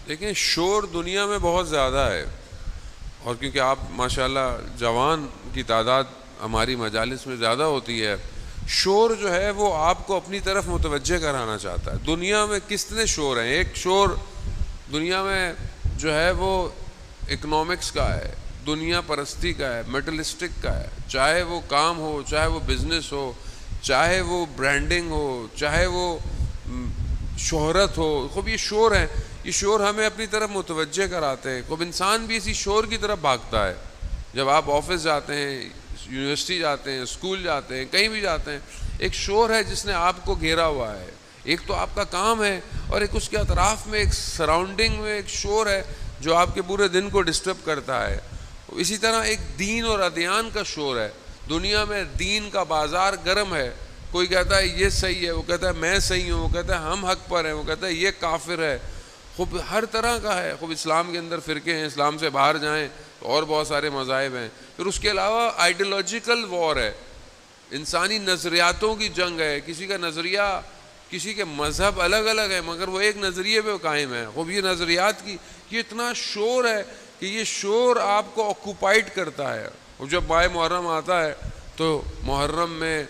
دیکھیں شور دنیا میں بہت زیادہ ہے، اور کیونکہ آپ ماشاءاللہ جوان کی تعداد ہماری مجالس میں زیادہ ہوتی ہے، شور جو ہے وہ آپ کو اپنی طرف متوجہ کرانا چاہتا ہے۔ دنیا میں کتنے شور ہیں؟ ایک شور دنیا میں جو ہے وہ اکنامکس کا ہے، دنیا پرستی کا ہے، میٹلسٹک کا ہے، چاہے وہ کام ہو، چاہے وہ بزنس ہو، چاہے وہ برانڈنگ ہو، چاہے وہ شہرت ہو، خوب یہ شور ہیں۔ یہ شور ہمیں اپنی طرف متوجہ کراتے ہیں۔ خوب انسان بھی اسی شور کی طرف بھاگتا ہے۔ جب آپ آفس جاتے ہیں، یونیورسٹی جاتے ہیں، اسکول جاتے ہیں، کہیں بھی جاتے ہیں، ایک شور ہے جس نے آپ کو گھیرا ہوا ہے۔ ایک تو آپ کا کام ہے، اور ایک اس کے اطراف میں ایک سراؤنڈنگ میں ایک شور ہے جو آپ کے پورے دن کو ڈسٹرب کرتا ہے۔ اسی طرح ایک دین اور ادیان کا شور ہے۔ دنیا میں دین کا بازار گرم ہے۔ کوئی کہتا ہے یہ صحیح ہے، وہ کہتا ہے میں صحیح ہوں، وہ کہتا ہے ہم حق پر ہیں، وہ کہتا ہے یہ کافر ہے۔ خوب ہر طرح کا ہے۔ خوب اسلام کے اندر فرقے ہیں، اسلام سے باہر جائیں تو اور بہت سارے مذاہب ہیں۔ پھر اس کے علاوہ آئیڈیالوجیکل وار ہے، انسانی نظریاتوں کی جنگ ہے۔ کسی کا نظریہ، کسی کے مذہب الگ الگ ہیں، مگر وہ ایک نظریے پہ قائم ہے۔ خوب یہ نظریات کی یہ اتنا شور ہے کہ یہ شور آپ کو آکوپائڈ کرتا ہے۔ اور جب ماہ محرم آتا ہے تو محرم میں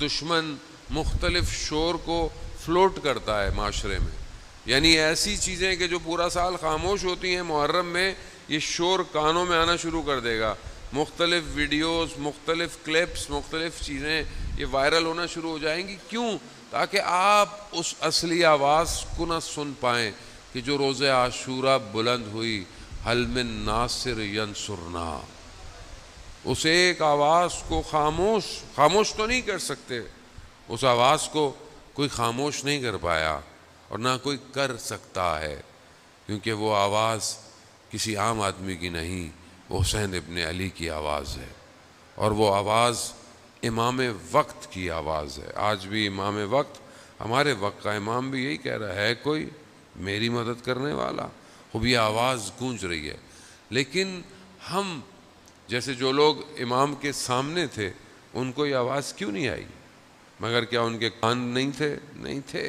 دشمن مختلف شور کو فلوٹ کرتا ہے معاشرے میں، یعنی ایسی چیزیں کہ جو پورا سال خاموش ہوتی ہیں، محرم میں یہ شور کانوں میں آنا شروع کر دے گا۔ مختلف ویڈیوز، مختلف کلپس، مختلف چیزیں یہ وائرل ہونا شروع ہو جائیں گی۔ کیوں؟ تاکہ آپ اس اصلی آواز کو نہ سن پائیں کہ جو روز عاشورہ بلند ہوئی، حل من ناصر ینصرنا۔ اس ایک آواز کو خاموش تو نہیں کر سکتے، اس آواز کو کوئی خاموش نہیں کر پایا، اور نہ کوئی کر سکتا ہے، کیونکہ وہ آواز کسی عام آدمی کی نہیں، وہ حسین ابن علی کی آواز ہے، اور وہ آواز امام وقت کی آواز ہے۔ آج بھی امام وقت، ہمارے وقت کا امام بھی یہی کہہ رہا ہے، کوئی میری مدد کرنے والا۔ خوب یہ آواز گونج رہی ہے، لیکن ہم جیسے جو لوگ امام کے سامنے تھے ان کو یہ آواز کیوں نہیں آئی؟ مگر کیا ان کے کان نہیں تھے؟ نہیں تھے۔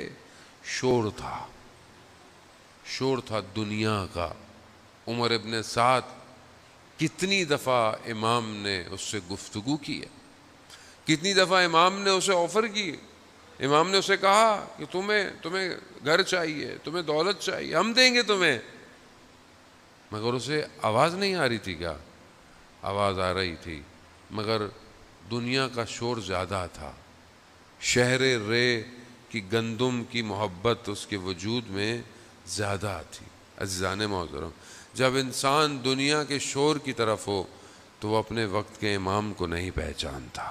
شور تھا، شور تھا دنیا کا۔ عمر ابن سعد کتنی دفعہ امام نے اس سے گفتگو کی ہے، کتنی دفعہ امام نے اسے آفر کی، امام نے اسے کہا کہ تمہیں گھر چاہیے، تمہیں دولت چاہیے، ہم دیں گے تمہیں، مگر اسے آواز نہیں آ رہی تھی۔ کیا آواز آ رہی تھی، مگر دنیا کا شور زیادہ تھا۔ شہر رے کی گندم کی محبت اس کے وجود میں زیادہ تھی۔ عزیزان محترم، جب انسان دنیا کے شور کی طرف ہو تو وہ اپنے وقت کے امام کو نہیں پہچانتا۔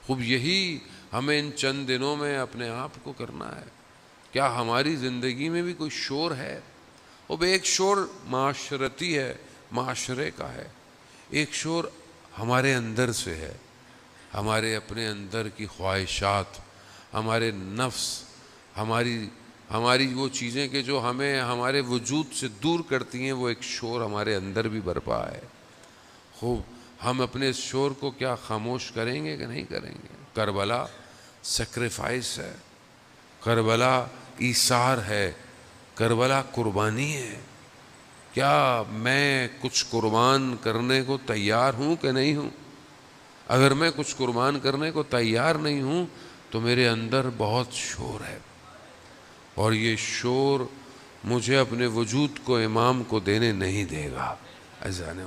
خوب یہی ہمیں ان چند دنوں میں اپنے آپ کو کرنا ہے۔ کیا ہماری زندگی میں بھی کوئی شور ہے؟ اب ایک شور معاشرتی ہے، معاشرے کا ہے، ایک شور ہمارے اندر سے ہے، ہمارے اپنے اندر کی خواہشات، ہمارے نفس، ہماری وہ چیزیں کہ جو ہمیں ہمارے وجود سے دور کرتی ہیں، وہ ایک شور ہمارے اندر بھی برپا ہے۔ خوب ہم اپنے اس شور کو کیا خاموش کریں گے کہ نہیں کریں گے؟ کربلا سیکریفائس ہے، کربلا ایثار ہے، کربلا قربانی ہے۔ کیا میں کچھ قربان کرنے کو تیار ہوں کہ نہیں ہوں؟ اگر میں کچھ قربان کرنے کو تیار نہیں ہوں تو میرے اندر بہت شور ہے، اور یہ شور مجھے اپنے وجود کو امام کو دینے نہیں دے گا۔ عزیزان